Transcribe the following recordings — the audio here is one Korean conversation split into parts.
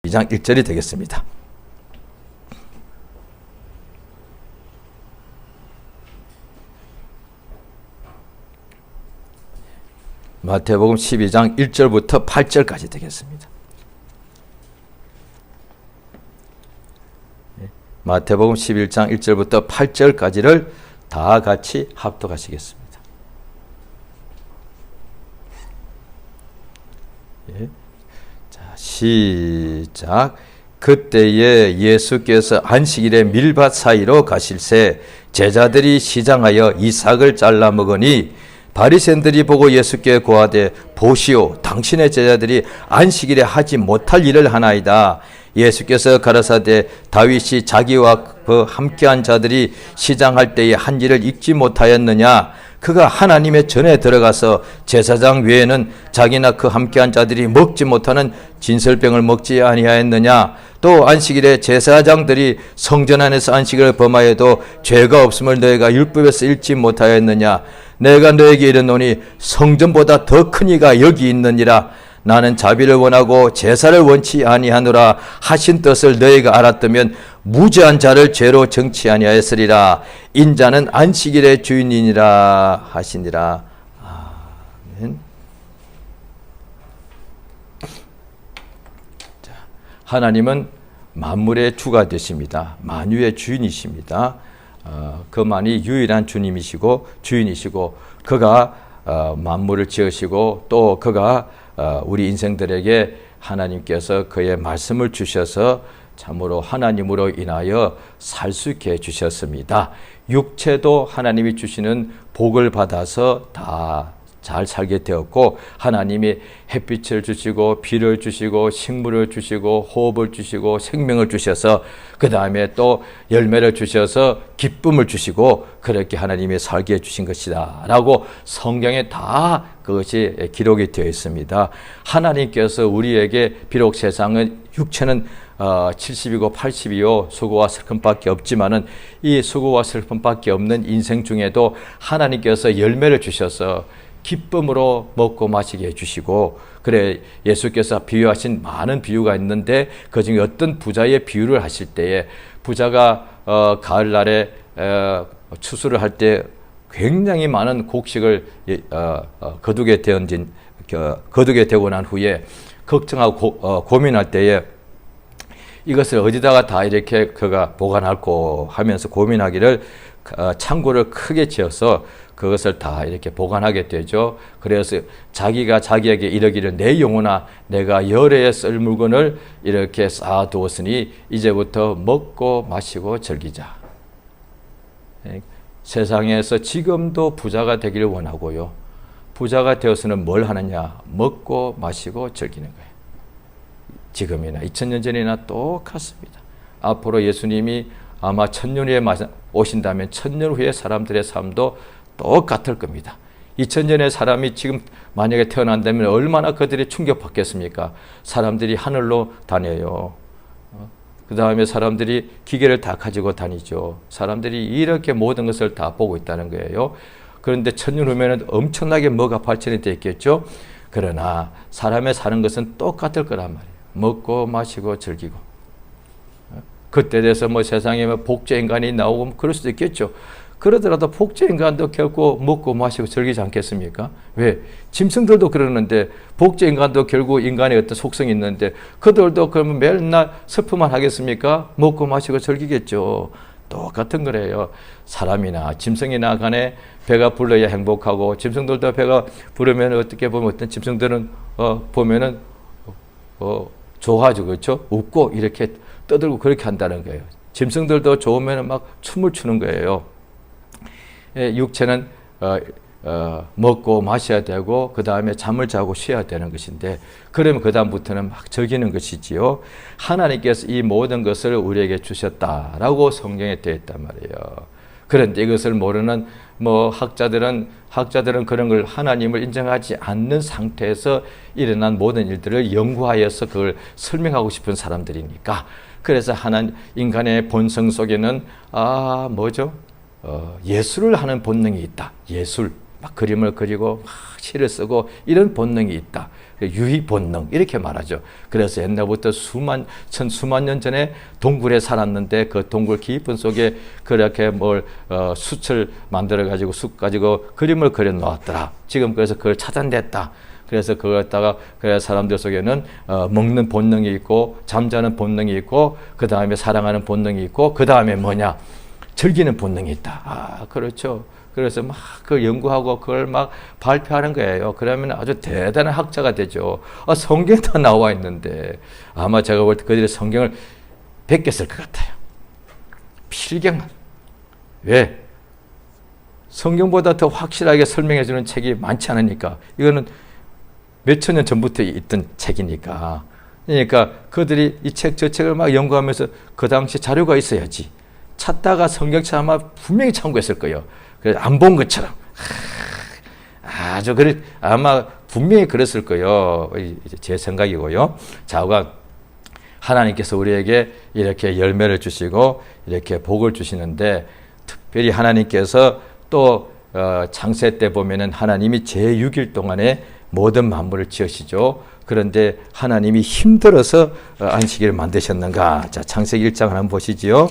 12장 1절이 되겠습니다. 마태복음 12장 1절부터 8절까지 되겠습니다. 마태복음 11장 1절부터 8절까지를 다 같이 합독하시겠습니다. 자, 시작. 그때에 예수께서 안식일에 밀밭 사이로 가실새 제자들이 시장하여 이삭을 잘라 먹으니 바리새인들이 보고 예수께 고하되 보시오, 당신의 제자들이 안식일에 하지 못할 일을 하나이다. 예수께서 가라사대 다윗이 자기와 함께한 자들이 시장할 때에 한 일을 잊지 못하였느냐? 그가 하나님의 전에 들어가서 제사장 외에는 자기나 그 함께한 자들이 먹지 못하는 진설병을 먹지 아니하였느냐? 또 안식일에 제사장들이 성전 안에서 안식일을 범하여도 죄가 없음을 너희가 율법에서 읽지 못하였느냐? 내가 너에게 이르노니 성전보다 더 큰 이가 여기 있느니라. 나는 자비를 원하고 제사를 원치 아니하노라 하신 뜻을 너희가 알았다면 무죄한 자를 죄로 정치 아니하였으리라. 인자는 안식일의 주인이니라 하시니라. 아멘. 자, 하나님은 만물의 주가 되십니다. 만유의 주인이십니다. 그만이 유일한 주님이시고 주인이시고 그가 만물을 지으시고 또 그가 우리 인생들에게 하나님께서 그의 말씀을 주셔서 참으로 하나님으로 인하여 살 수 있게 해주셨습니다. 육체도 하나님이 주시는 복을 받아서 다 잘 살게 되었고 하나님이 햇빛을 주시고 비를 주시고 식물을 주시고 호흡을 주시고 생명을 주셔서 그 다음에 또 열매를 주셔서 기쁨을 주시고 그렇게 하나님이 살게 해주신 것이다 라고 성경에 다 그것이 기록이 되어 있습니다. 하나님께서 우리에게 비록 세상은 육체는 70이고 80이요 수고와 슬픔밖에 없지만은 이 수고와 슬픔밖에 없는 인생 중에도 하나님께서 열매를 주셔서 기쁨으로 먹고 마시게 해주시고 그래 예수께서 비유하신 많은 비유가 있는데 그중에 어떤 부자의 비유를 하실 때에 부자가 가을날에 추수를 할 때 굉장히 많은 곡식을 거두게 되고 난 후에 걱정하고 고민할 때에 이것을 어디다가 다 이렇게 그가 보관할고 하면서 고민하기를 창고를 크게 지어서 그것을 다 이렇게 보관하게 되죠. 그래서 자기가 자기에게 이르기를 내 영혼아 내가 열에 쓸 물건을 이렇게 쌓아두었으니 이제부터 먹고 마시고 즐기자. 세상에서 지금도 부자가 되기를 원하고요. 부자가 되어서는 뭘 하느냐? 먹고 마시고 즐기는 거예요. 지금이나 2000년 전이나 똑같습니다. 앞으로 예수님이 아마 1000년 후에 오신다면 1000년 후에 사람들의 삶도 똑같을 겁니다. 2000년의 사람이 지금 만약에 태어난다면 얼마나 그들이 충격받겠습니까? 사람들이 하늘로 다녀요. 그 다음에 사람들이 기계를 다 가지고 다니죠. 사람들이 이렇게 모든 것을 다 보고 있다는 거예요. 그런데 1000년 후에는 엄청나게 뭐가 발전이 됐겠죠. 그러나 사람의 사는 것은 똑같을 거란 말이에요. 먹고 마시고 즐기고. 그때 돼서 뭐 세상에 복제 인간이 나오고 그럴 수도 있겠죠. 그러더라도 복제 인간도 결코 먹고 마시고 즐기지 않겠습니까? 왜? 짐승들도 그러는데 복제 인간도 결국 인간의 어떤 속성이 있는데 그들도 그러면 맨날 슬픔만 하겠습니까? 먹고 마시고 즐기겠죠. 똑같은 거래요. 사람이나 짐승이나 간에 배가 불러야 행복하고 짐승들도 배가 부르면 어떻게 보면 어떤 짐승들은 보면은 좋아하죠. 그렇죠? 웃고 이렇게 떠들고 그렇게 한다는 거예요. 짐승들도 좋으면 막 춤을 추는 거예요. 육체는 먹고 마셔야 되고 그 다음에 잠을 자고 쉬어야 되는 것인데 그러면 그 다음부터는 막 즐기는 것이지요. 하나님께서 이 모든 것을 우리에게 주셨다라고 성경에 되어 있단 말이에요. 그런데 이것을 모르는 학자들은 그런 걸 하나님을 인정하지 않는 상태에서 일어난 모든 일들을 연구하여서 그걸 설명하고 싶은 사람들이니까 그래서 인간의 본성 속에는 예술을 하는 본능이 있다. 예술. 막 그림을 그리고 막 시를 쓰고 이런 본능이 있다. 유희 본능 이렇게 말하죠. 그래서 옛날부터 수만 년 전에 동굴에 살았는데 그 동굴 깊은 속에 그렇게 숯을 만들어 가지고 숯 가지고 그림을 그려 놓았더라. 지금 그래서 그걸 찾아냈다. 그래서 그걸 갖다가 그 사람들 속에는 먹는 본능이 있고 잠자는 본능이 있고 그 다음에 사랑하는 본능이 있고 그 다음에 뭐냐 즐기는 본능이 있다. 그렇죠. 그래서 막 그걸 연구하고 그걸 막 발표하는 거예요. 그러면 아주 대단한 학자가 되죠. 성경에 다 나와 있는데 아마 제가 볼 때 그들이 성경을 베꼈을 것 같아요. 필경은. 왜? 성경보다 더 확실하게 설명해 주는 책이 많지 않으니까. 이거는 몇천 년 전부터 있던 책이니까. 그러니까 그들이 이 책 저 책을 막 연구하면서 그 당시 자료가 있어야지. 찾다가 성경책 아마 분명히 참고했을 거예요. 그래서 안 본 것처럼. 아주 아마 분명히 그랬을 거예요. 제 생각이고요. 자가 하나님께서 우리에게 이렇게 열매를 주시고 이렇게 복을 주시는데 특별히 하나님께서 또 창세 때 보면은 하나님이 제6일 동안에 모든 만물을 지으시죠. 그런데 하나님이 힘들어서 안식일을 만드셨는가? 자, 창세기 1장 한번 보시지요.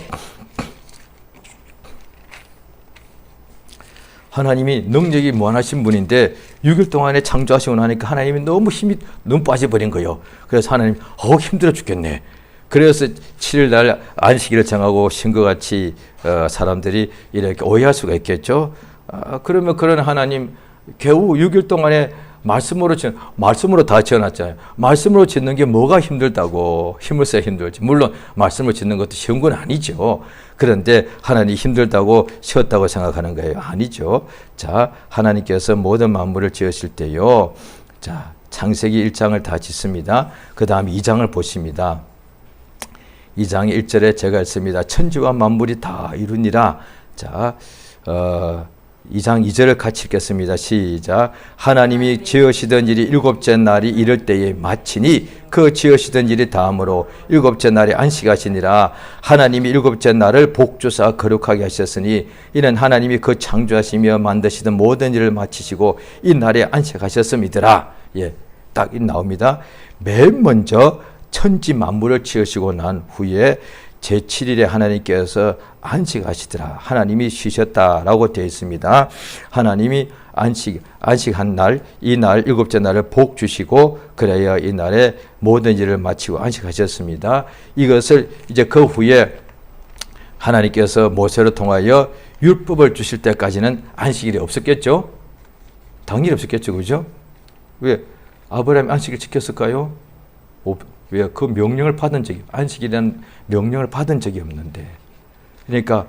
하나님이 능력이 무한하신 분인데 6일 동안에 창조하시고 나니까 하나님이 너무 힘이 너무 빠져버린 거예요. 그래서 하나님 힘들어 죽겠네. 그래서 7일 날 안식일을 정하고 신과 같이 사람들이 이렇게 오해할 수가 있겠죠. 그러면 그런 하나님 겨우 6일 동안에 말씀으로 다 지어놨잖아요. 말씀으로 짓는 게 뭐가 힘들다고 힘을 써야 힘들지. 물론 말씀으로 짓는 것도 쉬운 건 아니죠. 그런데 하나님이 힘들다고 쉬었다고 생각하는 거예요. 아니죠. 자, 하나님께서 모든 만물을 지으실 때요. 자, 창세기 1장을 다 짓습니다. 그 다음 2장을 보십니다. 2장 1절에 제가 읽습니다. 천지와 만물이 다 이루니라. 자, 2장 2절을 같이 읽겠습니다. 시작. 하나님이 지으시던 일이 일곱째 날이 이를 때에 마치니 그 지으시던 일이 다음으로 일곱째 날에 안식하시니라. 하나님이 일곱째 날을 복주사 거룩하게 하셨으니 이는 하나님이 그 창조하시며 만드시던 모든 일을 마치시고 이 날에 안식하셨음이더라. 예, 딱 나옵니다. 맨 먼저 천지 만물을 지으시고 난 후에 제7일에 하나님께서 안식하시더라. 하나님이 쉬셨다라고 되어 있습니다. 하나님이 안식한 날, 이 날, 일곱째 날을 복 주시고 그래야 이 날에 모든 일을 마치고 안식하셨습니다. 이것을 이제 그 후에 하나님께서 모세를 통하여 율법을 주실 때까지는 안식일이 없었겠죠? 당연히 없었겠죠. 그죠? 왜? 아브라함이 안식일 지켰을까요? 왜? 그 명령을 받은 적이, 안식이라는 명령을 받은 적이 없는데. 그러니까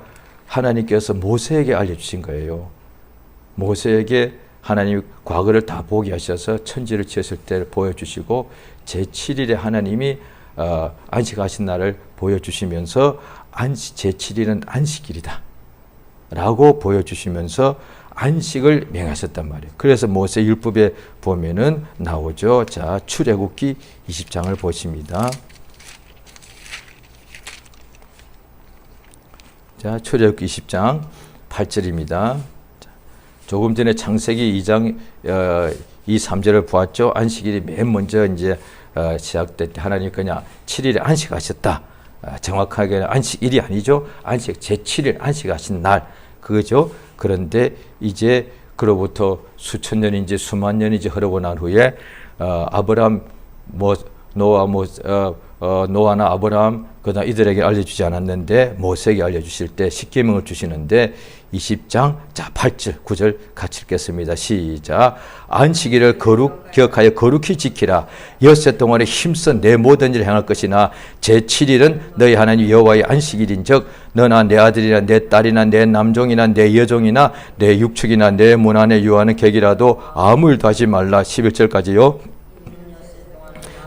하나님께서 모세에게 알려주신 거예요. 모세에게 하나님이 과거를 다 보게 하셔서 천지를 지었을 때를 보여주시고 제7일에 하나님이 안식하신 날을 보여주시면서 제7일은 안식일이다 라고 보여주시면서 안식을 명하셨단 말이에요. 그래서 모세 율법에 보면은 나오죠. 자, 출애굽기 20장을 보십니다. 자, 출애굽기 20장 8절입니다. 조금 전에 창세기 2장 2, 3절을 보았죠. 안식일이 맨 먼저 이제 시작될 때 하나님 그냥 7일에 안식하셨다. 정확하게는 안식일이 아니죠. 안식 제7일 안식하신 날 그거죠. 그런데 이제 그로부터 수천 년인지 수만 년인지 흐르고 난 후에 아브람 노아나 아브람 그다음 이들에게 알려주지 않았는데 모세에게 알려주실 때 십계명을 주시는데 20장 자 8절 9절 같이 읽겠습니다. 시작. 안식일을 기억하여 거룩히 지키라. 엿새 동안에 힘써 내 모든 일을 행할 것이나 제7일은 너희 하나님 여호와의 안식일인즉 너나 내 아들이나 내 딸이나 내 남종이나 내 여종이나 내 육축이나 내 문 안에 유하는 객이라도 아무 일도 하지 말라. 11절까지요.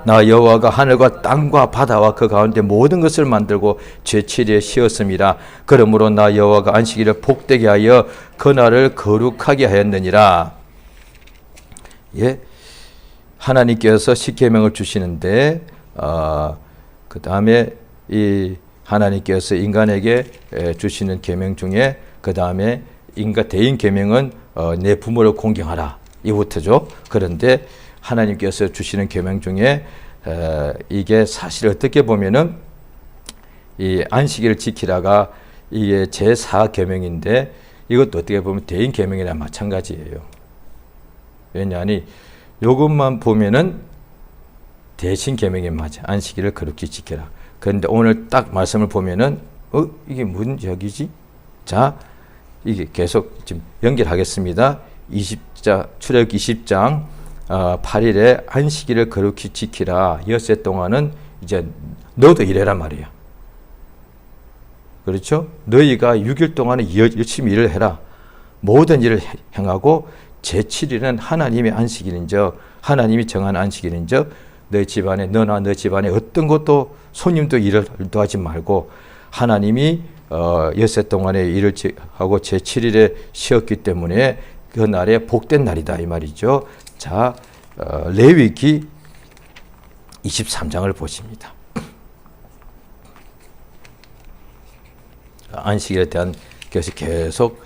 나 여호와가 하늘과 땅과 바다와 그 가운데 모든 것을 만들고 제7일에 쉬었음이라. 그러므로 나 여호와가 안식일을 복되게 하여 그날을 거룩하게 하였느니라. 예, 하나님께서 십계명을 주시는데 그 다음에 이 하나님께서 인간에게 주시는 계명 중에 그 다음에 인가 대인 계명은 내 부모를 공경하라 이부터죠. 그런데 하나님께서 주시는 계명 중에 이게 사실 어떻게 보면은 이 안식일을 지키라가 이게 제4 계명인데 이것도 어떻게 보면 대인 계명이랑 마찬가지예요. 왜냐하니 이것만 보면은 대신 계명이 맞아. 안식일을 거룩히 지켜라. 그런데 오늘 딱 말씀을 보면은 이게 무슨 이야기지? 자, 이게 계속 지금 연결하겠습니다. 출애굽기 20장 8일에 안식일을 거룩히 지키라. 엿새 동안은 이제 너도 일해란 말이야. 그렇죠? 너희가 6일 동안은 열심히 일을 해라. 모든 일을 행하고 제7일은 하나님의 안식일인즉 하나님이 정한 안식일인즉 너 집안에 너나 너 집안에 어떤 것도 손님도 일도 하지 말고 하나님이 엿새 동안에 일을 하고 제7일에 쉬었기 때문에 그 날에 복된 날이다 이 말이죠. 자, 레위기 23장을 보십니다. 안식일에 대한 것이 계속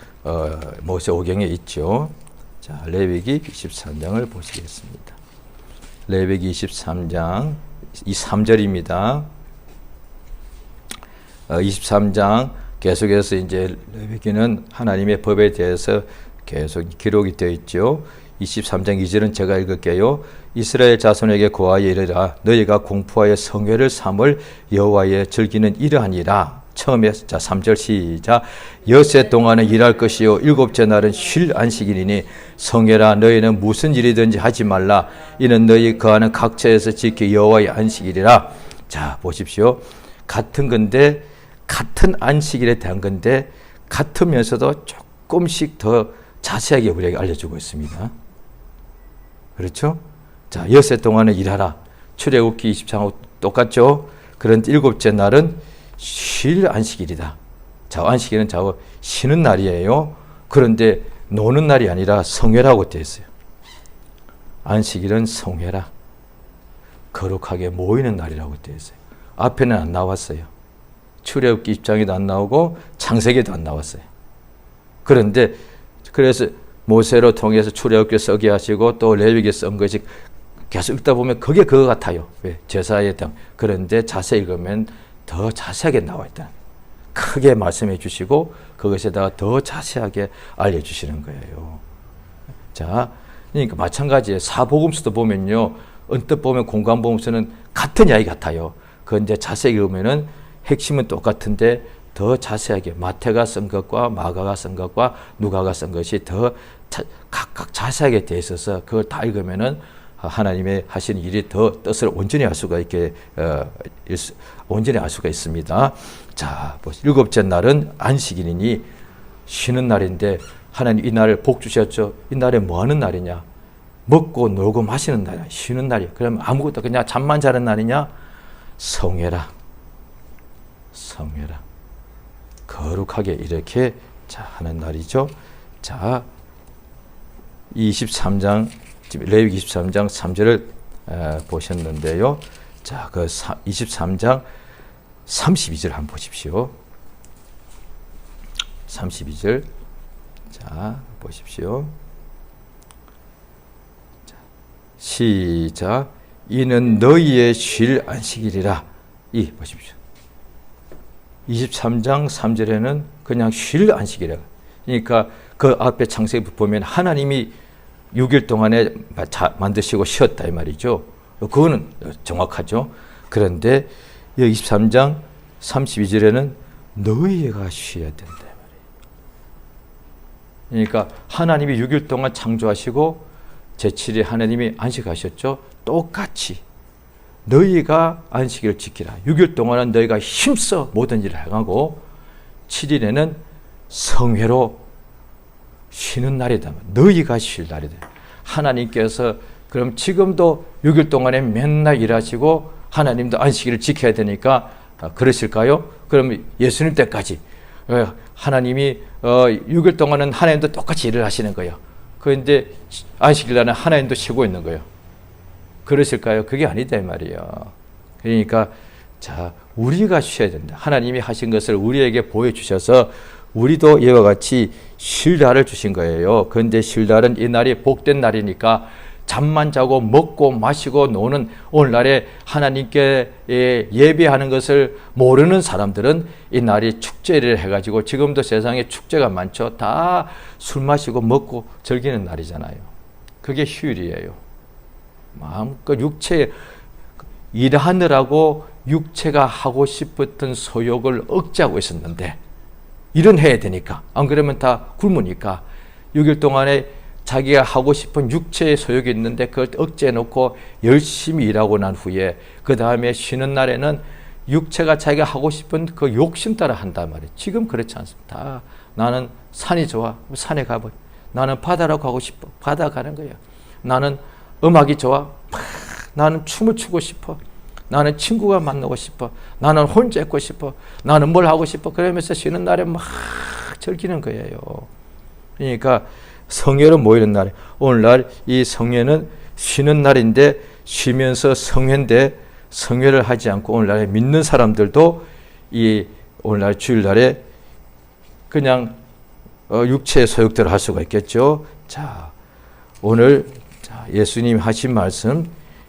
모세오경에 있죠. 자, 레위기 23장을 보시겠습니다. 레위기 23장 3절입니다. 23장 계속해서 이제 레위기는 하나님의 법에 대해서 계속 기록이 되어 있죠. 23장 2절은 제가 읽을게요. 이스라엘 자손에게 고하여 이르라 너희가 공포하여 성회를 삼을 여호와의 즐기는 이러하니라. 처음에 자 3절 시작. 엿새 동안은 일할 것이요 일곱째 날은 쉴 안식일이니 성회라 너희는 무슨 일이든지 하지 말라. 이는 너희 거하는 각처에서 지켜 여호와의 안식일이라. 자 보십시오. 같은 건데 같은 안식일에 대한 건데 같으면서도 조금씩 더 자세하게 우리에게 알려주고 있습니다. 그렇죠? 자 엿새 동안은 일하라. 출애굽기 20장하고 똑같죠? 그런데 일곱째 날은 쉴 안식일이다. 자, 안식일은 쉬는 날이에요. 그런데 노는 날이 아니라 성회라고 되어 있어요. 안식일은 성회라. 거룩하게 모이는 날이라고 되어 있어요. 앞에는 안 나왔어요. 출애굽기 20장에도 안 나오고 창세기에도 안 나왔어요. 그런데 그래서 모세로 통해서 출애굽기 쓰게 하시고 또 레위기 쓴 것이 계속 읽다 보면 그게 그거 같아요. 왜? 제사에 대한. 그런데 자세히 읽으면 더 자세하게 나와 있다. 크게 말씀해 주시고 그것에다가 더 자세하게 알려주시는 거예요. 자, 그러니까 마찬가지예요. 사복음서도 보면요. 언뜻 보면 공관복음서는 같은 이야기 같아요. 그런데 자세히 읽으면은 핵심은 똑같은데 더 자세하게 마태가 쓴 것과 마가가 쓴 것과 누가가 쓴 것이 더 각각 자세하게 돼 있어서 그걸 다 읽으면은 하나님의 하신 일이 더 뜻을 온전히 알 수가 있게 온전히 알 수가 있습니다. 자, 일곱째 날은 안식일이니 쉬는 날인데 하나님 이 날을 복 주셨죠. 이 날에 뭐 하는 날이냐? 먹고 놀고 마시는 날이야. 쉬는 날이야. 그러면 아무것도 그냥 잠만 자는 날이냐? 성회라. 성회라. 거룩하게 이렇게 하는 날이죠. 자, 23장 레위기 23장 3절을 보셨는데요. 자, 그 23장 32절 한번 보십시오. 32절. 자, 보십시오. 자, 시작. 이는 너희의 쉴 안식일이라. 이 보십시오. 23장 3절에는 그냥 쉴 안식이라. 그러니까 그 앞에 창세기 보면 하나님이 6일 동안에 만드시고 쉬었다 이 말이죠. 그거는 정확하죠. 그런데 23장 32절에는 너희가 쉬어야 된다 말이에요. 그러니까 하나님이 6일 동안 창조하시고 제7일에 하나님이 안식하셨죠. 똑같이 너희가 안식일을 지키라. 6일 동안은 너희가 힘써 모든 일을 행하고 7일에는 성회로 쉬는 날이다. 너희가 쉴 날이다. 하나님께서 그럼 지금도 6일 동안에 맨날 일하시고 하나님도 안식일을 지켜야 되니까 그러실까요? 그럼 예수님 때까지 하나님이 6일 동안은 하나님도 똑같이 일을 하시는 거예요. 그런데 안식일 날은 하나님도 쉬고 있는 거예요. 그러실까요? 그게 아니다 이 말이에요. 그러니까 자 우리가 쉬어야 된다. 하나님이 하신 것을 우리에게 보여주셔서 우리도 이와 같이 쉴 날을 주신 거예요. 그런데 쉴 날은 이 날이 복된 날이니까 잠만 자고 먹고 마시고 노는 오늘날에 하나님께 예배하는 것을 모르는 사람들은 이 날이 축제를 해가지고, 지금도 세상에 축제가 많죠. 다 술 마시고 먹고 즐기는 날이잖아요. 그게 휴일이에요. 마음껏 육체 일하느라고 육체가 하고 싶었던 소욕을 억제하고 있었는데, 일은 해야 되니까, 안 그러면 다 굶으니까 6일 동안에 자기가 하고 싶은 육체의 소욕이 있는데 그걸 억제해 놓고 열심히 일하고 난 후에 그 다음에 쉬는 날에는 육체가 자기가 하고 싶은 그 욕심 따라 한단 말이에요. 지금 그렇지 않습니다. 다 나는 산이 좋아, 산에 가버려. 나는 바다로 가고 싶어, 바다 가는 거예요. 나는 음악이 좋아, 나는 춤을 추고 싶어. 나는 친구가 만나고 싶어. 나는 혼자 있고 싶어. 나는 뭘 하고 싶어. 그러면서 쉬는 날에 막 즐기는 거예요. 그러니까 성회로 모이는 날, 오늘날 이 성회는 쉬는 날인데 쉬면서 성회인데, 성회를 하지 않고 오늘날에 믿는 사람들도 이 오늘날 주일날에 그냥 육체의 소욕대로 할 수가 있겠죠. 자, 오늘 예수님 하신 말씀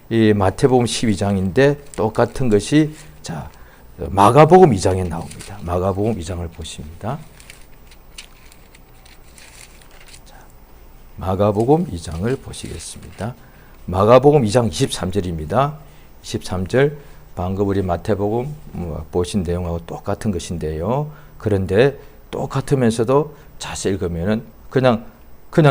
이 마태복음 12장인데 똑같은 것이 자 마가복음 2장에 나옵니다. 마가복음 2장을 보십니다. 자, 마가복음 2장을 보시겠습니다. 마가복음 2장 23절입니다. 23절 방금 우리 마태복음 보신 내용하고 똑같은 것인데요. 그런데 똑같으면서도 자세히 읽으면은 그냥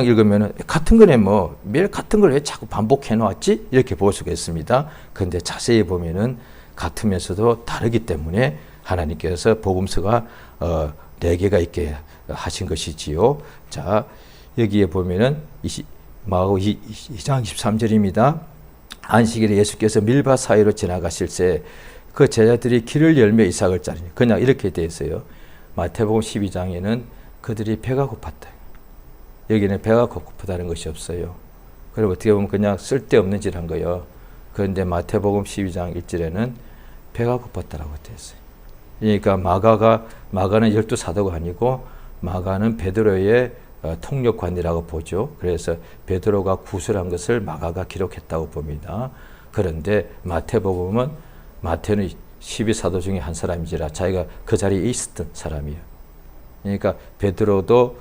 읽으면은 같은 거네, 뭐 매일 같은 걸 왜 자꾸 반복해 놓았지? 이렇게 볼 수가 있습니다. 그런데 자세히 보면은 같으면서도 다르기 때문에 하나님께서 복음서가 4개가 있게 하신 것이지요. 자, 여기에 보면은 마가복음 2장 23절입니다. 안식일에 예수께서 밀밭 사이로 지나가실새 그 제자들이 길을 열매 이삭을 자르니, 그냥 이렇게 되어 있어요. 마태복음 12장에는 그들이 배가 고팠다. 여기는 배가 고프다는 것이 없어요. 그리고 어떻게 보면 그냥 쓸데없는 짓 한 거예요. 그런데 마태복음 12장 1절에는 배가 고팠다라고 되어 있어요. 그러니까 마가는 12사도가 아니고 마가는 베드로의 통역관이라고 보죠. 그래서 베드로가 구술한 것을 마가가 기록했다고 봅니다. 그런데 마태복음은 마태는 12사도 중에 한 사람이지라 자기가 그 자리에 있었던 사람이에요. 그러니까 베드로도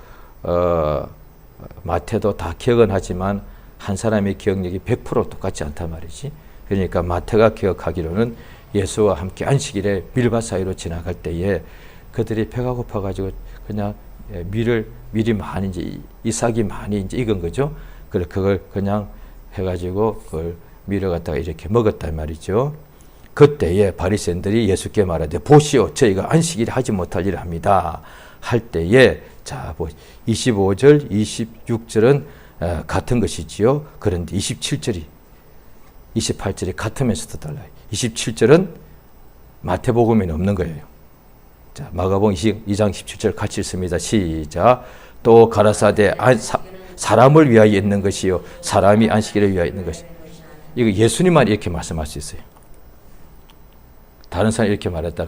마태도 다 기억은 하지만 한 사람의 기억력이 100% 똑같지 않단 말이지. 그러니까 마태가 기억하기로는 예수와 함께 안식일에 밀밭 사이로 지나갈 때에 그들이 배가 고파가지고 그냥 밀이 많이 이제 이삭이 많이 이제 익은 거죠. 그걸 그냥 해가지고 그걸 밀어 갖다가 이렇게 먹었단 말이죠. 그때에 바리새인들이 예수께 말하되 보시오, 저희가 안식일에 하지 못할 일을 합니다. 할 때에 자, 25절, 26절은 같은 것이지요. 그런데 27절이, 28절이 같으면서도 달라요. 27절은 마태복음에는 없는 거예요. 자, 마가복음 2장 17절 같이 읽습니다. 시작. 또 가라사대 사람을 위하여 있는 것이요 사람이 안식일을 위하여 있는 것이. 이거 예수님만 이렇게 말씀할 수 있어요. 다른 사람이 이렇게 말했다.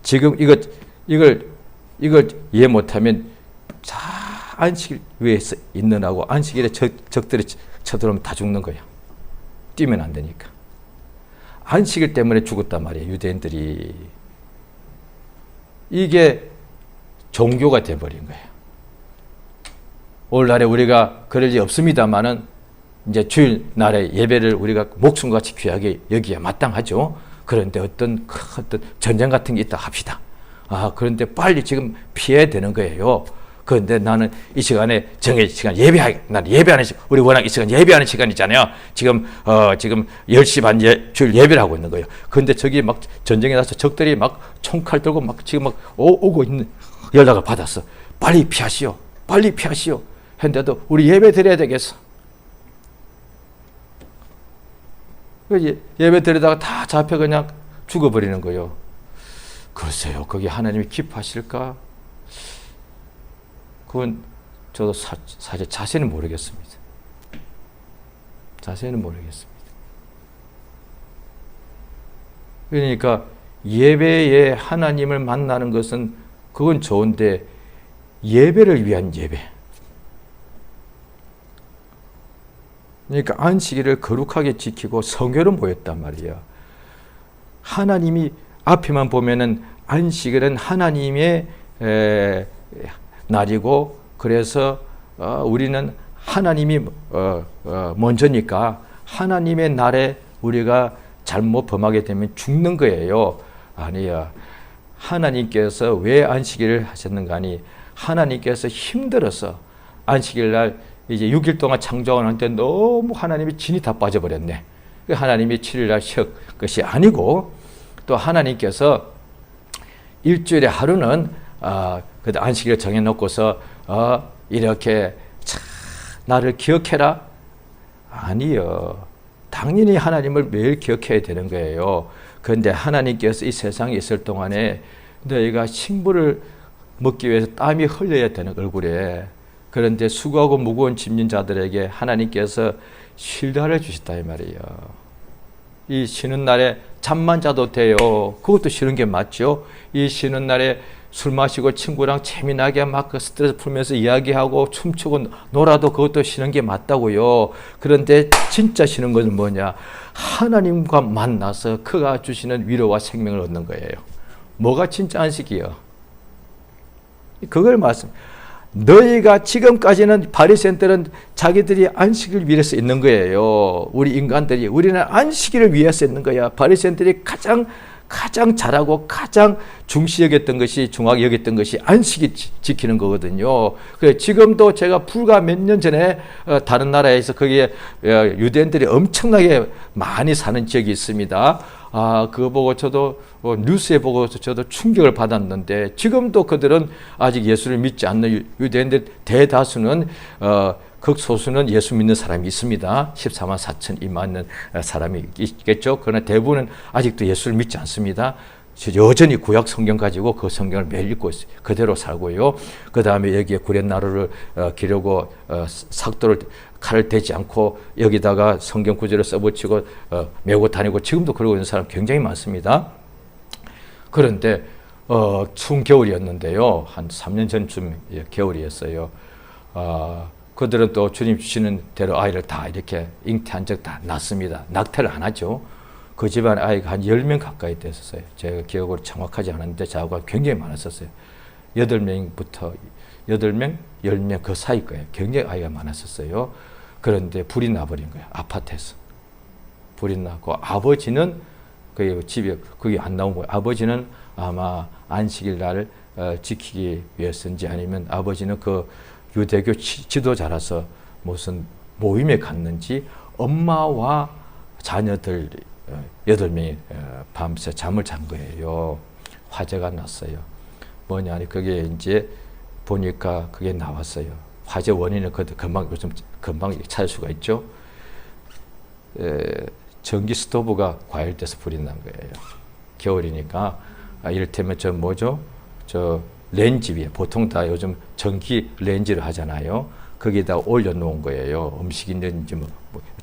지금 이걸 이해 못하면 안식일 위에 있느라고 안식일에 적들이 쳐들어오면 다 죽는 거야. 뛰면 안 되니까. 안식일 때문에 죽었단 말이에요. 유대인들이. 이게 종교가 돼버린 거예요. 오늘날에 우리가 그럴 리 없습니다만은 이제 주일날에 예배를 우리가 목숨같이 귀하게 여기야 마땅하죠. 그런데 어떤 전쟁 같은 게 있다 합시다. 그런데 빨리 지금 피해야 되는 거예요. 그런데 나는 이 시간에 정해진 시간 난 예배하는 시간, 우리 워낙 이 시간 예배하는 시간이잖아요. 지금 10시 반 주일 예배를 하고 있는 거예요. 그런데 저기 막 전쟁에 나서 적들이 막 총칼 들고 막 지금 막 오고 있는 연락을 받았어. 빨리 피하시오. 빨리 피하시오. 했는데도 우리 예배 드려야 되겠어. 예배 드리다가 다 잡혀 그냥 죽어버리는 거예요. 글쎄요, 거기 하나님이 기뻐하실까? 그건 저도 사실 자세는 모르겠습니다. 자세는 모르겠습니다. 그러니까 예배에 하나님을 만나는 것은 그건 좋은데 예배를 위한 예배. 그러니까 안식일을 거룩하게 지키고 성회로 모였단 말이에요. 하나님이 앞에만 보면은 안식일은 하나님의 날이고, 그래서 우리는 하나님이 먼저니까 하나님의 날에 우리가 잘못 범하게 되면 죽는 거예요. 아니야. 하나님께서 왜 안식일을 하셨는가 하니, 하나님께서 힘들어서 안식일 날 이제 6일 동안 창조하는데 너무 하나님이 진이 다 빠져버렸네. 하나님이 7일 날 쉬었 것이 아니고, 또 하나님께서 일주일에 하루는 그 안식일을 정해놓고서 이렇게 나를 기억해라? 아니요. 당연히 하나님을 매일 기억해야 되는 거예요. 그런데 하나님께서 이 세상에 있을 동안에 너희가 식물을 먹기 위해서 땀이 흘려야 되는 얼굴에, 그런데 수고하고 무거운 짐진 자들에게 하나님께서 쉴드를 주셨다 이 말이에요. 이 쉬는 날에 잠만 자도 돼요. 그것도 쉬는 게 맞죠. 이 쉬는 날에 술 마시고 친구랑 재미나게 막 스트레스 풀면서 이야기하고 춤추고 놀아도 그것도 쉬는 게 맞다고요. 그런데 진짜 쉬는 것은 뭐냐? 하나님과 만나서 그가 주시는 위로와 생명을 얻는 거예요. 뭐가 진짜 안식이요? 그걸 말씀. 너희가 지금까지는 바리새인들은 자기들이 안식을 위해서 있는 거예요. 우리 인간들이, 우리는 안식일을 위해서 있는 거야. 바리새인들이 가장 잘하고 가장 중시 여겼던 것이, 중하게 여겼던 것이 안식일 지키는 거거든요. 그래, 지금도 제가 불과 몇 년 전에 다른 나라에서 거기에 유대인들이 엄청나게 많이 사는 지역이 있습니다. 그거 보고 저도 뉴스에 보고 저도 충격을 받았는데, 지금도 그들은 아직 예수를 믿지 않는 유대인들 대다수는 극소수는 예수 믿는 사람이 있습니다. 14만 4천 2만은 사람이 있겠죠. 그러나 대부분은 아직도 예수를 믿지 않습니다. 여전히 구약 성경 가지고 그 성경을 매일 읽고 있어요. 그대로 살고요. 그 다음에 여기에 구렛나루를 기르고 삭도를 칼을 대지 않고 여기다가 성경 구절을 써붙이고 메고 다니고, 지금도 그러고 있는 사람 굉장히 많습니다. 그런데 추운 겨울이었는데요. 한 3년 전쯤 겨울이었어요. 그들은 또 주님 주시는 대로 아이를 다 이렇게 잉태한 적 다 낳습니다. 낙태를 안 하죠. 그 집안 아이가 한 10명 가까이 됐었어요. 제가 기억으로 정확하지 않은데 자고가 굉장히 많았었어요. 8명부터 8명, 10명 그 사이 거예요. 굉장히 아이가 많았었어요. 그런데 불이 나버린 거예요. 아파트에서. 불이 나고, 아버지는 그 집에 그게 안 나온 거예요. 아버지는 아마 안식일 날 지키기 위해서인지, 아니면 아버지는 그 유대교 지도자라서 무슨 모임에 갔는지 엄마와 자녀들 8명이 밤새 잠을 잔 거예요. 화재가 났어요. 뭐냐, 그게 이제 보니까 그게 나왔어요. 화재 원인은 요즘 금방 찾을 수가 있죠. 전기 스토브가 과열돼서 불이 난 거예요. 겨울이니까. 이를테면 저 렌즈 위에, 보통 다 요즘 전기 렌즈를 하잖아요. 거기다 올려놓은 거예요. 음식이든지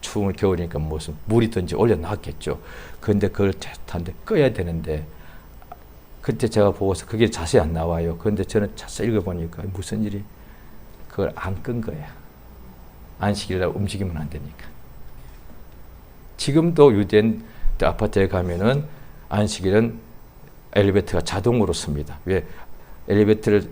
추운 겨울이니까 무슨 물이든지 올려놨겠죠. 그런데 그걸 한데 꺼야 되는데, 그때 제가 보고서 그게 자세히 안 나와요. 그런데 저는 자세히 읽어보니까 무슨 일이, 그걸 안 끈 거야. 안식일날 움직이면 안 되니까. 지금도 유대인 아파트에 가면은 안식일은 엘리베이터가 자동으로 씁니다. 왜? 엘리베이터를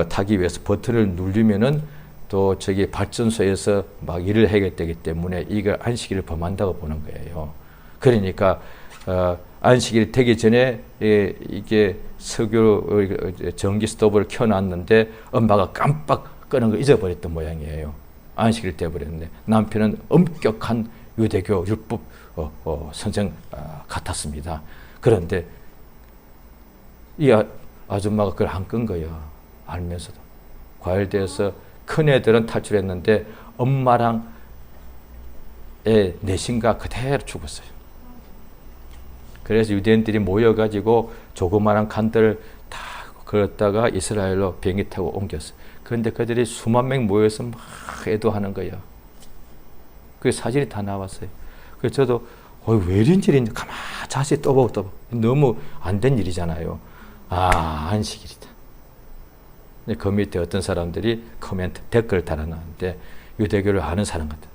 타기 위해서 버튼을 누르면은 또 저기 발전소에서 막 일을 해야 되기 때문에 이걸 안식일을 범한다고 보는 거예요. 그러니까 안식일이 되기 전에 이게 석유 전기 스토브를 켜놨는데 엄마가 깜빡 끄는 거 잊어버렸던 모양이에요. 안식일이 돼버렸는데, 남편은 엄격한 유대교 율법 선생 같았습니다. 그런데 이 아줌마가 그걸 안 끈 거예요. 알면서도. 과열돼서 큰 애들은 탈출했는데 엄마랑 애 넷인가 그대로 죽었어요. 그래서 유대인들이 모여가지고 조그마한 칸들을 다 걸었다가 이스라엘로 비행기 타고 옮겼어요. 그런데 그들이 수만 명 모여서 막 애도하는 거예요. 그 사진이 다 나왔어요. 그래서 저도 왜 이런 일인지 가만히 자세히 떠보고 너무 안 된 일이잖아요. 안식일이다. 그 밑에 어떤 사람들이 코멘트, 댓글을 달아놨는데 유대교를 아는 사람 같아.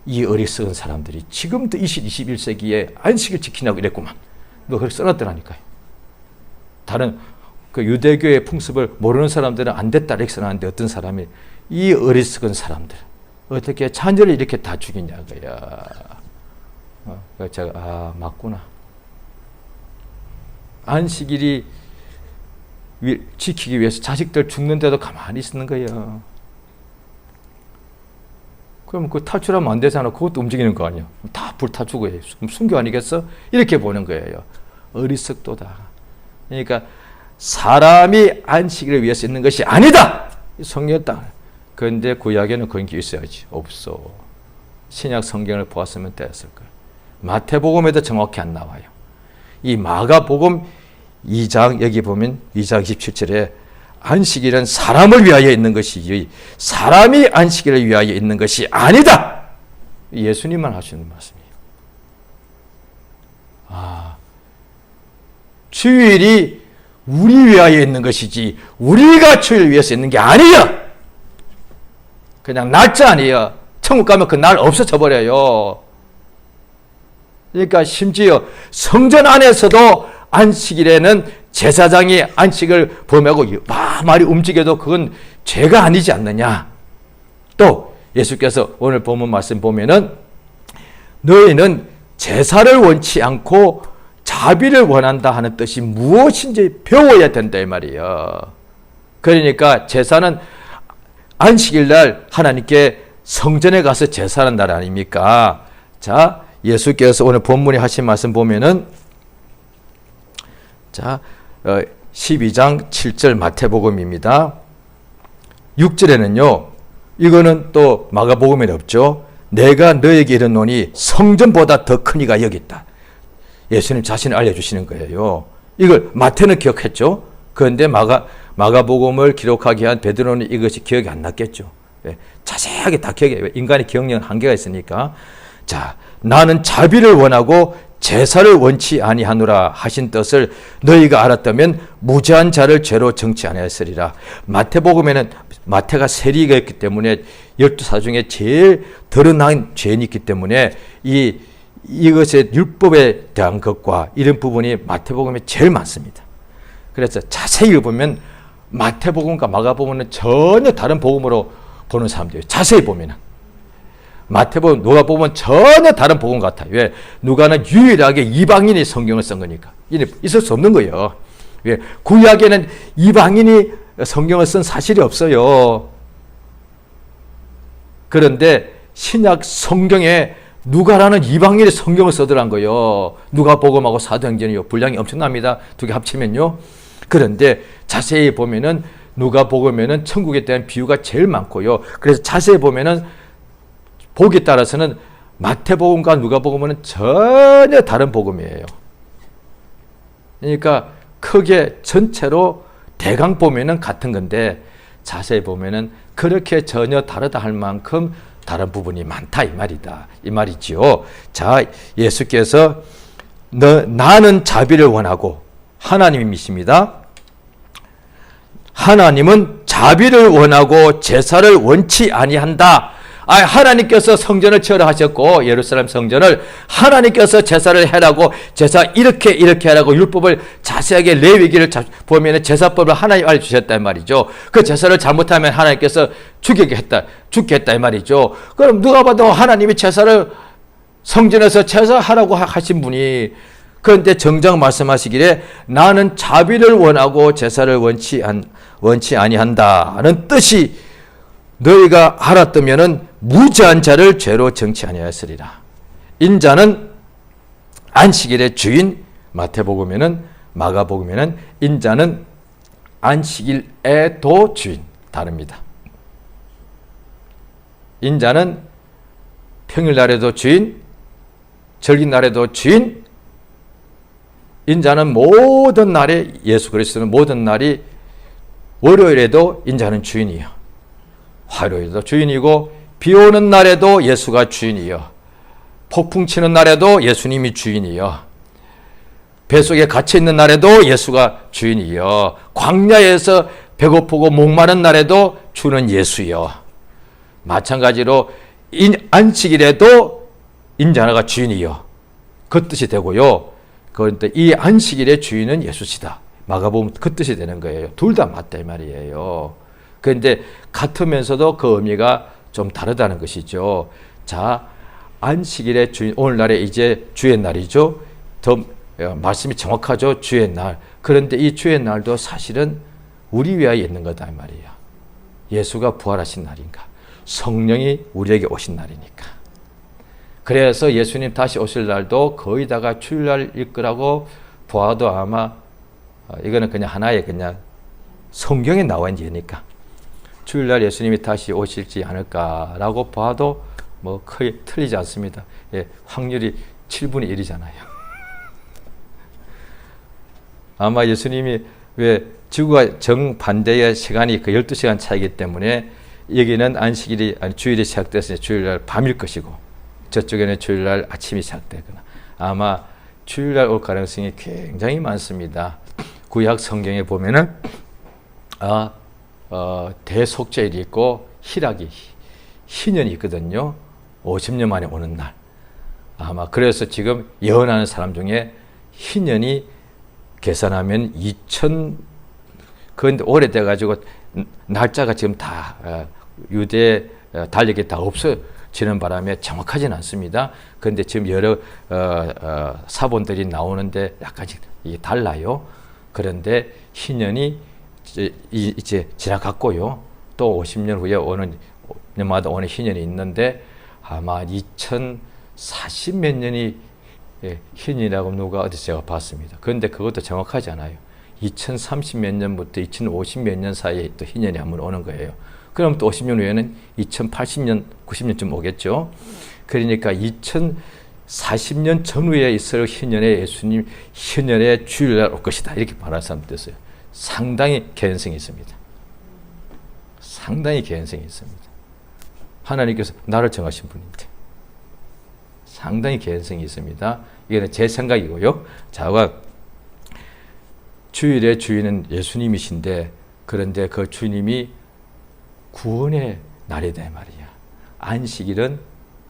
이 어리석은 사람들이 지금도 21세기에 안식을 지키냐고 이랬구만. 너 그렇게 써놨더라니까요. 다른 그 유대교의 풍습을 모르는 사람들은 안 됐다 이렇게 써놨는데 어떤 사람이 이 어리석은 사람들 어떻게 자녀를 이렇게 다 죽이냐고요. 제가 맞구나. 안식일이 지키기 위해서 자식들 죽는데도 가만히 있는 거예요. 그럼 그 탈출하면 안 되잖아. 그것도 움직이는 거 아니야. 다 불타 죽어야 순교 아니겠어? 이렇게 보는 거예요. 어리석도다. 그러니까 사람이 안식일을 위해서 있는 것이 아니다. 성경의 땅. 그런데 구약에는 그런 게 있어야지. 없어. 신약 성경을 보았으면 됐을 거예요. 마태복음에도 정확히 안 나와요. 이 마가복음 2장 여기 보면 2장 27절에 안식일은 사람을 위하여 있는 것이지 사람이 안식일을 위하여 있는 것이 아니다. 예수님만 하시는 말씀이에요. 주일이 우리 위하여 있는 것이지 우리가 주일을 위해서 있는 게 아니야. 그냥 날짜 아니에요. 천국 가면 그 날 없어져 버려요. 그러니까 심지어 성전 안에서도 안식일에는 제사장이 안식을 범하고 말이 움직여도 그건 죄가 아니지 않느냐. 또 예수께서 오늘 본문 말씀 보면은 너희는 제사를 원치 않고 자비를 원한다 하는 뜻이 무엇인지 배워야 된다 이 말이에요. 그러니까 제사는 안식일 날 하나님께 성전에 가서 제사하는 날 아닙니까? 자, 예수께서 오늘 본문에 하신 말씀 보면은 자, 12장 7절 마태복음입니다. 6절에는요. 이거는 또 마가복음에 없죠. 내가 너에게 이르노니 성전보다 더 큰 이가 여기 있다. 예수님 자신을 알려주시는 거예요. 이걸 마태는 기억했죠. 그런데 마가복음을 기록하기 위한 베드로는 이것이 기억이 안 났겠죠. 자세하게 다 기억해요. 인간의 기억력은 한계가 있으니까. 자, 나는 자비를 원하고 제사를 원치 아니하노라 하신 뜻을 너희가 알았다면 무죄한 자를 죄로 정치 아니하였으리라. 마태복음에는 마태가 세리가 있기 때문에 12사 중에 제일 드러난 죄인이 있기 때문에 이것의 율법에 대한 것과 이런 부분이 마태복음에 제일 많습니다. 그래서 자세히 보면 마태복음과 마가복음은 전혀 다른 복음으로 보는 사람들이에요. 자세히 보면은. 마태복음, 누가복음은 전혀 다른 복음 같아요. 왜? 누가는 유일하게 이방인이 성경을 쓴 거니까. 있을 수 없는 거예요. 왜? 구약에는 이방인이 성경을 쓴 사실이 없어요. 그런데 신약 성경에 누가라는 이방인이 성경을 써더란 거예요. 누가복음하고 사도행전이요. 분량이 엄청납니다. 두 개 합치면요. 그런데 자세히 보면은 누가복음에는 천국에 대한 비유가 제일 많고요. 그래서 자세히 보면은 보기에 따라서는 마태복음과 누가복음은 전혀 다른 복음이에요. 그러니까 크게 전체로 대강 보면은 같은 건데 자세히 보면은 그렇게 전혀 다르다 할 만큼 다른 부분이 많다 이 말이다. 이 말이지요. 자, 예수께서 나는 자비를 원하고 하나님이십니다. 하나님은 자비를 원하고 제사를 원치 아니한다. 하나님께서 성전을 지으라 하셨고 예루살렘 성전을 하나님께서 제사를 해라고 제사 이렇게 하라고 율법을 자세하게 레위기를 보면 제사법을 하나님 알려주셨단 말이죠. 그 제사를 잘못하면 하나님께서 죽게 했다 이 말이죠. 그럼 누가 봐도 하나님이 제사를 성전에서 제사하라고 하신 분이 그런데 정작 말씀하시기를 나는 자비를 원하고 제사를 원치 아니한다는 뜻이 너희가 알았다면은 무죄한 자를 죄로 정치 아니하였으리라. 인자는 안식일의 주인, 마태복음에는 마가복음에는 인자는 안식일에도 주인, 다릅니다. 인자는 평일날에도 주인, 절기날에도 주인, 인자는 모든 날에 예수 그리스도는 모든 날이 월요일에도 인자는 주인이에요. 화요일에도 주인이고 비 오는 날에도 예수가 주인이요. 폭풍 치는 날에도 예수님이 주인이요. 배 속에 갇혀 있는 날에도 예수가 주인이요. 광야에서 배고프고 목마른 날에도 주는 예수여. 마찬가지로 안식일에도 인자하나가 주인이여. 그 뜻이 되고요. 그런데 이 안식일의 주인은 예수시다. 마가복음 그 뜻이 되는 거예요. 둘 다 맞다 이 말이에요. 그런데 같으면서도 그 의미가 좀 다르다는 것이죠. 자, 안식일의 주인, 오늘날에 이제 주의 날이죠. 더 말씀이 정확하죠. 주의 날. 그런데 이 주의 날도 사실은 우리 위하여 있는 거다 이 말이에요. 예수가 부활하신 날인가. 성령이 우리에게 오신 날이니까. 그래서 예수님 다시 오실 날도 거의 다가 주일날일 거라고 보아도 아마 이거는 그냥 하나의 그냥 성경에 나와 있는 예니까 주일날 예수님이 다시 오실지 않을까라고 봐도 뭐 크게 틀리지 않습니다. 예, 확률이 7분의 1이잖아요. 아마 예수님이 왜 지구가 정반대의 시간이 그 12시간 차이기 때문에 여기는 안식일이 아니 주일이 시작됐으니 주일날 밤일 것이고 저쪽에는 주일날 아침이 시작되거나 아마 주일날 올 가능성이 굉장히 많습니다. 구약 성경에 보면은 대속죄일이 있고 희락이 희년이 있거든요. 50년 만에 오는 날. 아마 그래서 지금 예언하는 사람 중에 희년이 계산하면 2000 그런데 오래돼 가지고 날짜가 지금 다 유대 달력이 다 없어지는 바람에 정확하지는 않습니다. 그런데 지금 여러 사본들이 나오는데 약간씩 이게 달라요. 그런데 희년이 이제 지나갔고요. 또 50년 후에 오는 년마다 오는 희년이 있는데 아마 2040 몇 년이 희년이라고 누가 어디서 제가 봤습니다. 그런데 그것도 정확하지 않아요. 2030 몇 년부터 2050 몇 년 사이에 또 희년이 한번 오는 거예요. 그럼 또 50년 후에는 2080년, 90년쯤 오겠죠. 그러니까 2040년 전후에 있을 희년에 예수님 희년의 주일날 올 것이다. 이렇게 말하는 사람도 있어요. 상당히 개연성이 있습니다. 상당히 개연성이 있습니다. 하나님께서 나를 정하신 분인데 상당히 개연성이 있습니다. 이거는 제 생각이고요. 자가 주일의 주인은 예수님이신데 그런데 그 주님이 구원의 날이다 말이야. 안식일은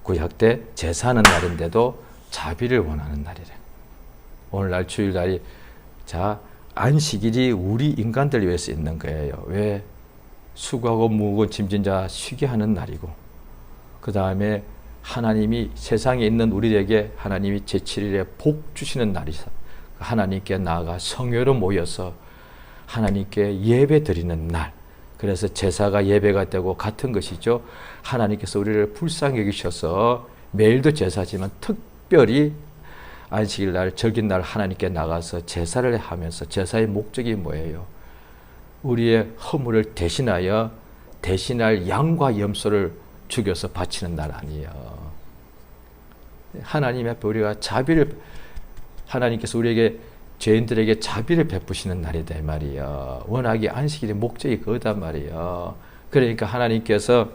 구약 때 제사하는 날인데도 자비를 원하는 날이래. 오늘날 주일날이 자 안식일이 우리 인간들 위해서 있는 거예요. 왜? 수고하고 무거운 짐진 자 쉬게 하는 날이고 그 다음에 하나님이 세상에 있는 우리에게 하나님이 제7일에 복 주시는 날이서 하나님께 나아가 성회로 모여서 하나님께 예배 드리는 날. 그래서 제사가 예배가 되고 같은 것이죠. 하나님께서 우리를 불쌍히 여기셔서 매일도 제사지만 특별히 안식일 날, 절긴 날 하나님께 나가서 제사를 하면서 제사의 목적이 뭐예요? 우리의 허물을 대신할 양과 염소를 죽여서 바치는 날 아니에요. 하나님 앞에 우리가 하나님께서 우리에게 죄인들에게 자비를 베푸시는 날이다 말이에요. 워낙에 안식일의 목적이 그거단 말이에요. 그러니까 하나님께서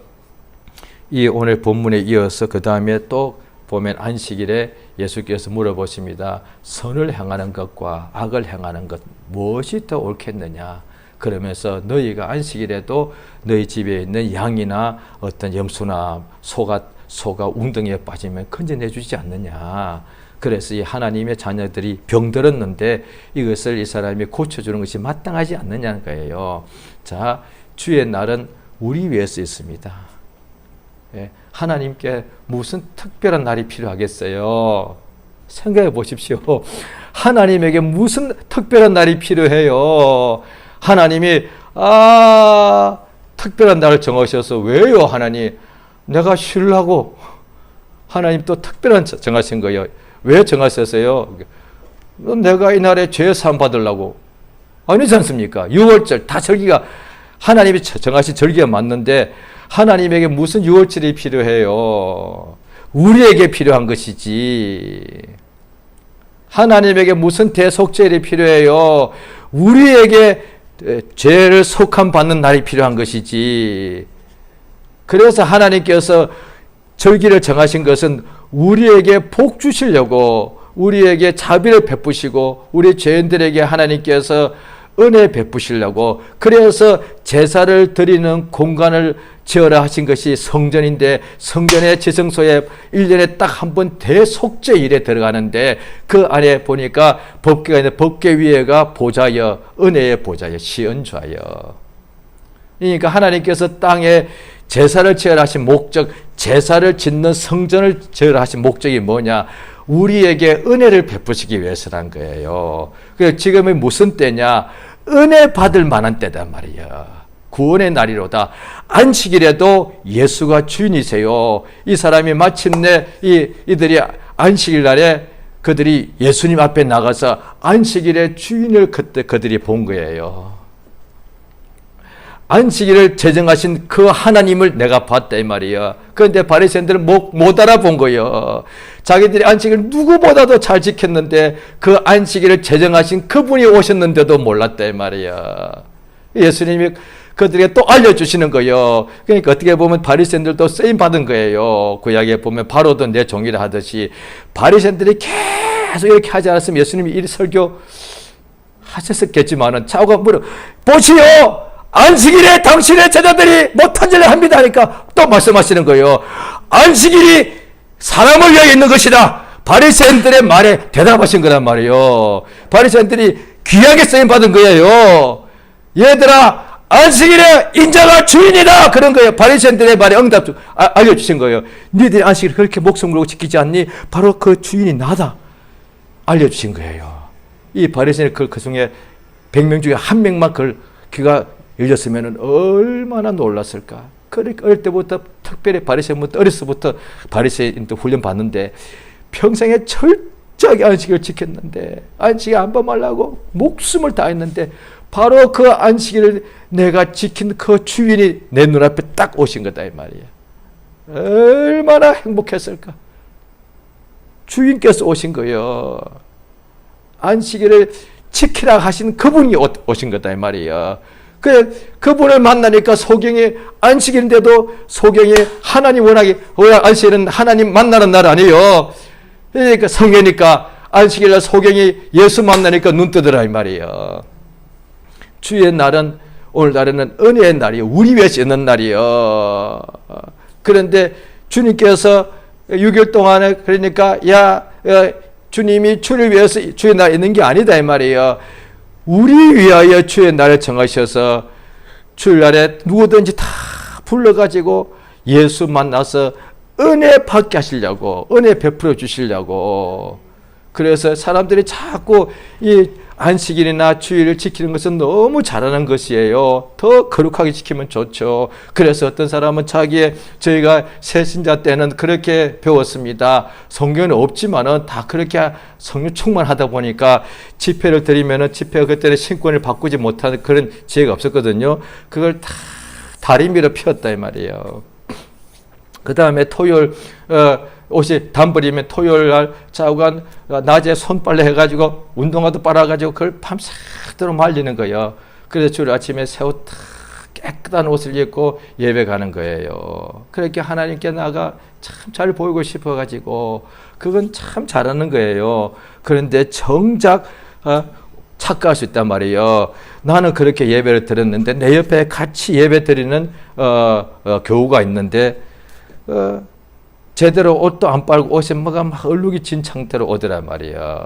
이 오늘 본문에 이어서 그 다음에 또 보면 안식일에 예수께서 물어보십니다. 선을 행하는 것과 악을 행하는 것 무엇이 더 옳겠느냐? 그러면서 너희가 안식일에도 너희 집에 있는 양이나 어떤 염소나 소가 웅덩이에 빠지면 건져내 주지 않느냐. 그래서 이 하나님의 자녀들이 병들었는데 이것을 이 사람이 고쳐주는 것이 마땅하지 않느냐는 거예요. 자, 주의 날은 우리 위해서 있습니다. 예, 하나님께 무슨 특별한 날이 필요하겠어요? 생각해 보십시오. 하나님에게 무슨 특별한 날이 필요해요? 하나님이 특별한 날을 정하셔서 왜요? 하나님 내가 쉬려고 하나님 또 특별한 정하신 거예요. 왜 정하셨어요? 내가 이 날에 죄 사함 받으려고 아니지 않습니까? 6월절 다 절기가 하나님이 정하신 절기가 맞는데 하나님에게 무슨 6월절이 필요해요? 우리에게 필요한 것이지. 하나님에게 무슨 대속죄일이 필요해요? 우리에게 죄를 속함 받는 날이 필요한 것이지. 그래서 하나님께서 절기를 정하신 것은 우리에게 복 주시려고 우리에게 자비를 베푸시고 우리 죄인들에게 하나님께서 은혜 베푸시려고 그래서 제사를 드리는 공간을 지어라 하신 것이 성전인데 성전의 지성소에 1년에 딱 한 번 대속죄일에 들어가는데 그 안에 보니까 법궤가 있는데 법궤 위에가 보좌여 은혜의 보좌여 시은좌여. 그러니까 하나님께서 땅에 제사를 지으라 하신 목적, 제사를 짓는 성전을 지으라 하신 목적이 뭐냐? 우리에게 은혜를 베푸시기 위해서란 거예요. 그래서 지금이 무슨 때냐? 은혜 받을 만한 때단 말이야. 구원의 날이로다. 안식일에도 예수가 주인이세요. 이 사람이 마침내 이들이 안식일 날에 그들이 예수님 앞에 나가서 안식일의 주인을 그때 그들이 본 거예요. 안식일을 제정하신 그 하나님을 내가 봤다 이 말이야. 그런데 바리새인들은 못 알아본 거예요. 자기들이 안식일을 누구보다도 잘 지켰는데 그 안식일을 제정하신 그분이 오셨는데도 몰랐다 이 말이야. 예수님이 그들에게 또 알려주시는 거예요. 그러니까 어떻게 보면 바리새인들도 쓰임 받은 거예요. 구약에 보면 바로도 내 종이라 하듯이 바리새인들이 계속 이렇게 하지 않았으면 예수님이 이 설교 하셨었겠지만은 차오가 물어 보시오. 안식일에 당신의 제자들이 못한 일을 합니다 하니까 또 말씀하시는 거예요. 안식일이 사람을 위해 있는 것이다. 바리새인들의 말에 대답하신 거란 말이에요. 바리새인들이 귀하게 쓰임 받은 거예요. 얘들아 안식일에 인자가 주인이다 그런 거예요. 바리새인들의 말에 응답 알려주신 거예요. 너희들이 안식일을 그렇게 목숨 걸고 지키지 않니? 바로 그 주인이 나다 알려주신 거예요. 이 바리새인 그 중에 100명 중에 한 명만 귀가 열렸으면 얼마나 놀랐을까. 그러니까 어릴 때부터 특별히 바리새인부터 어렸을부터 바리새인도 훈련 받는데 평생에 철저하게 안식일을 지켰는데 안식일 안 범하려고 목숨을 다했는데 바로 그 안식일을 내가 지킨 그 주인이 내 눈앞에 딱 오신 거다 이 말이야. 얼마나 행복했을까. 주인께서 오신 거예요. 안식일을 지키라 하신 그분이 오신 거다 이 말이야. 그분을 만나니까 소경이 안식일인데도 소경이 하나님 안식일은 하나님 만나는 날 아니에요. 그러니까 성회니까 안식일날 소경이 예수 만나니까 눈 뜨더라 이 말이에요. 주의 날은 오늘날에는 은혜의 날이에요. 우리 위해서 있는 날이에요. 그런데 주님께서 6일 동안에 그러니까 주님이 주를 위해서 주의 날 있는 게 아니다 이 말이에요. 우리 위하여 주의 날을 정하셔서 주일날에 누구든지 다 불러가지고 예수 만나서 은혜 받게 하시려고 은혜 베풀어 주시려고. 그래서 사람들이 자꾸 이 안식일이나 주일을 지키는 것은 너무 잘하는 것이에요. 더 거룩하게 지키면 좋죠. 그래서 어떤 사람은 저희가 새신자 때는 그렇게 배웠습니다. 성경은 없지만은 다 그렇게 성령 충만하다 보니까 집회를 드리면은 집회가 그때는 신권을 바꾸지 못하는 그런 지혜가 없었거든요. 그걸 다 다리미로 피웠다 이 말이에요. 그 다음에 토요일 옷이 단벌이면 토요일 날 자우간 낮에 손빨래 해가지고 운동화도 빨아가지고 그걸 밤새도록 말리는 거예요. 그래서 주일 아침에 새 옷 깨끗한 옷을 입고 예배 가는 거예요. 그렇게 하나님께 나가 참 잘 보이고 싶어가지고 그건 참 잘하는 거예요. 그런데 정작 착각할 수 있단 말이에요. 나는 그렇게 예배를 드렸는데 내 옆에 같이 예배 드리는 교우가 있는데 제대로 옷도 안 빨고 옷에 뭐가 막 얼룩이 진 상태로 오더란 말이야.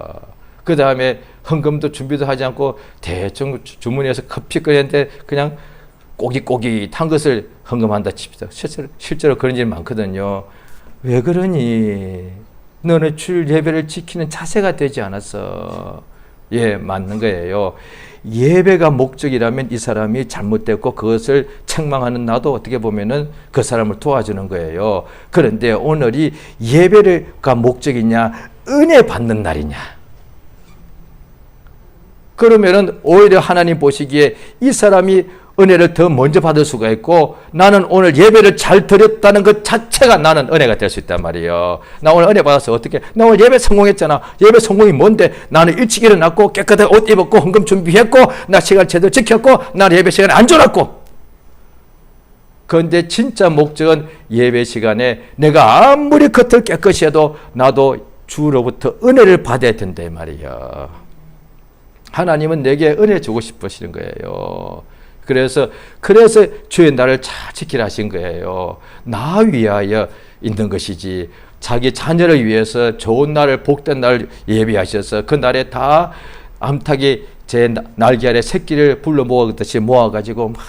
그 다음에 헌금도 준비도 하지 않고 대충 주문해서 커피 끓였는데 그냥 꼬깃꼬깃한 것을 헌금한다 칩시다. 실제로 그런 일이 많거든요. 왜 그러니? 너는 주일 예배를 지키는 자세가 되지 않았어. 예, 맞는 거예요. 예배가 목적이라면 이 사람이 잘못됐고 그것을 책망하는 나도 어떻게 보면은 그 사람을 도와주는 거예요. 그런데 오늘이 예배가 목적이냐, 은혜 받는 날이냐. 그러면은 오히려 하나님 보시기에 이 사람이 은혜를 더 먼저 받을 수가 있고 나는 오늘 예배를 잘 드렸다는 것 자체가 나는 은혜가 될 수 있단 말이에요. 나 오늘 은혜 받았어. 어떻게? 나 오늘 예배 성공했잖아. 예배 성공이 뭔데? 나는 일찍 일어났고 깨끗하게 옷 입었고 헌금 준비했고 나 시간 제대로 지켰고 나는 예배 시간에 안 졸았고. 그런데 진짜 목적은 예배 시간에 내가 아무리 겉을 깨끗이 해도 나도 주로부터 은혜를 받아야 된다 말이야. 하나님은 내게 은혜 주고 싶으시는 거예요. 그래서 주의 날을 잘 지키라 하신 거예요. 나 위하여 있는 것이지 자기 자녀를 위해서 좋은 날을 복된 날을 예비하셔서 그 날에 다 암탉이 제 날개 아래 새끼를 불러 모으듯이 모아가지고 막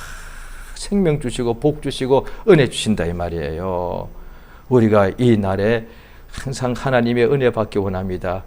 생명 주시고 복 주시고 은혜 주신다 이 말이에요. 우리가 이 날에 항상 하나님의 은혜 받기 원합니다.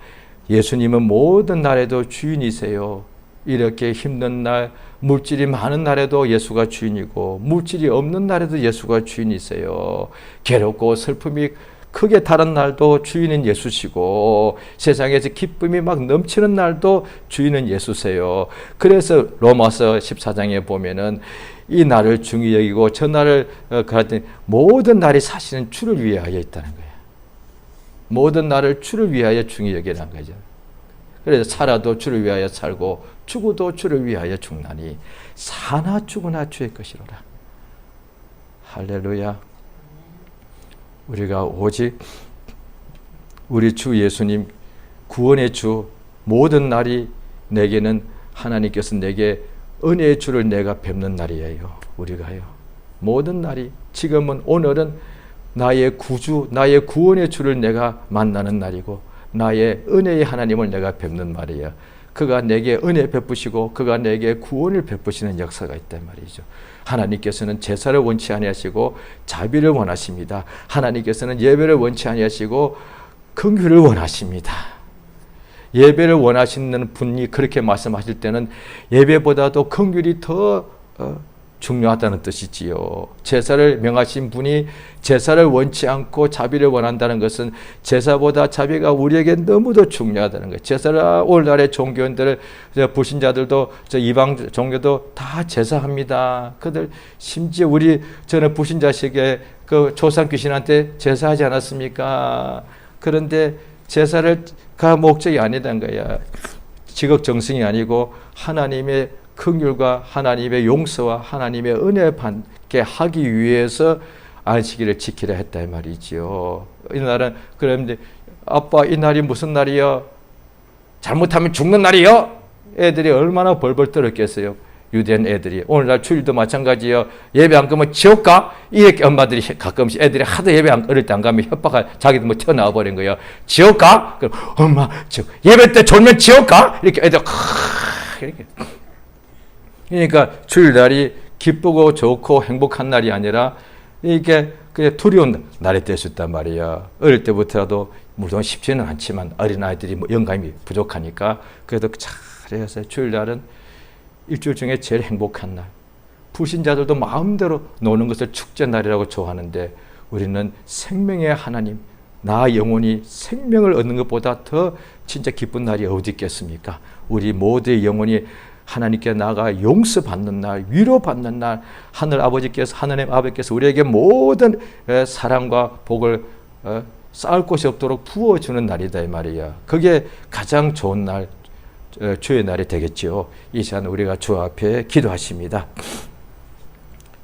예수님은 모든 날에도 주인이세요. 이렇게 힘든 날, 물질이 많은 날에도 예수가 주인이고 물질이 없는 날에도 예수가 주인이세요. 괴롭고 슬픔이 크게 다른 날도 주인은 예수시고 세상에서 기쁨이 막 넘치는 날도 주인은 예수세요. 그래서 로마서 14장에 보면은 이 날을 중히 여기고 저 날을 가진 모든 날이 사실은 주를 위하여 있다는 거예요. 모든 날을 주를 위하여 중히 여기라는 거죠. 그래서 살아도 주를 위하여 살고 죽어도 주를 위하여 죽나니 사나 죽으나 주의 것이로라. 할렐루야. 우리가 오직 우리 주 예수님 구원의 주 모든 날이 내게는 하나님께서 내게 은혜의 주를 내가 뵙는 날이에요. 우리가요. 모든 날이 지금은 오늘은 나의 구주 나의 구원의 주를 내가 만나는 날이고 나의 은혜의 하나님을 내가 뵙는 말이에요. 그가 내게 은혜 베푸시고 그가 내게 구원을 베푸시는 역사가 있단 말이죠. 하나님께서는 제사를 원치 아니하시고 자비를 원하십니다. 하나님께서는 예배를 원치 아니하시고 긍휼을 원하십니다. 예배를 원하시는 분이 그렇게 말씀하실 때는 예배보다도 긍휼이 더 중요하다는 뜻이지요. 제사를 명하신 분이 제사를 원치 않고 자비를 원한다는 것은 제사보다 자비가 우리에게 너무도 중요하다는 거예요. 제사를 오늘날의 종교인들, 불신자들도 이방 종교도 다 제사합니다. 그들 심지어 저는 불신자식의 그 조상 귀신한테 제사하지 않았습니까? 그런데 제사가 목적이 아니라는 거야. 지극정성이 아니고 하나님의 긍휼과 하나님의 용서와 하나님의 은혜 받게 하기 위해서 안식일을 지키려 했다 이 말이지요. 이 날은 그런데 아빠 이 날이 무슨 날이요? 잘못하면 죽는 날이요? 애들이 얼마나 벌벌 떨었겠어요. 유대인 애들이 오늘날 주일도 마찬가지요. 예배 안 가면 지옥 가? 이렇게 엄마들이 가끔씩 애들이 하도 예배 어릴 때 안 가면 협박을 자기도 뭐 튀어나와 버린 거예요. 지옥 가? 그럼 엄마 예배 때 졸면 지옥 가? 이렇게 애들 이렇게. 그러니까 주일날이 기쁘고 좋고 행복한 날이 아니라 이게 그냥 두려운 날이 될 수 있단 말이야. 어릴 때부터라도 물론 쉽지는 않지만 어린아이들이 뭐 영감이 부족하니까 그래도 잘해서 주일날은 일주일 중에 제일 행복한 날. 불신자들도 마음대로 노는 것을 축제날이라고 좋아하는데 우리는 생명의 하나님, 나 영혼이 생명을 얻는 것보다 더 진짜 기쁜 날이 어디 있겠습니까? 우리 모두의 영혼이 하나님께 나아가 용서받는 날, 위로받는 날, 하나님 아버지께서 우리에게 모든 사랑과 복을 쌓을 곳이 없도록 부어주는 날이다 이 말이야. 그게 가장 좋은 날, 주의 날이 되겠죠. 이 시간 우리가 주 앞에 기도하십니다.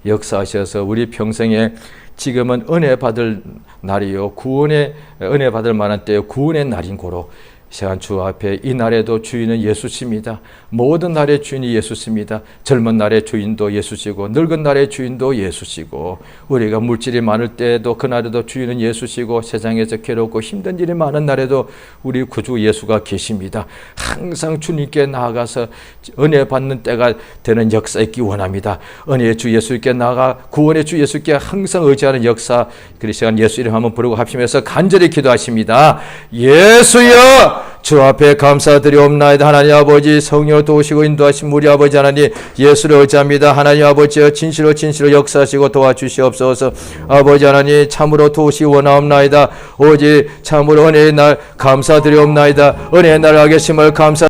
역사하셔서 우리 평생에 지금은 은혜 받을 날이요, 구원의 은혜 받을 만한 때요, 구원의 날인 고로 시간 주 앞에 이 날에도 주인은 예수십니다. 모든 날의 주인이 예수십니다. 젊은 날의 주인도 예수시고 늙은 날의 주인도 예수시고 우리가 물질이 많을 때에도 그날에도 주인은 예수시고 세상에서 괴롭고 힘든 일이 많은 날에도 우리 구주 예수가 계십니다. 항상 주님께 나아가서 은혜 받는 때가 되는 역사 있기 원합니다. 은혜의 주 예수께 나아가 구원의 주 예수께 항상 의지하는 역사, 그 시간 예수 이름 한번 부르고 합심해서 간절히 기도하십니다. 예수여 주 앞에 감사드리옵나이다. 하나님 아버지 성령을 도우시고 인도하신 우리 아버지 하나님 예수를 의지합니다. 하나님 아버지여 진실로 역사하시고 도와주시옵소서. 아버지 하나님 참으로 도우시 원하옵나이다. 오직 참으로 은혜의 날 감사드리옵나이다. 은혜의 날 하겠음을 감사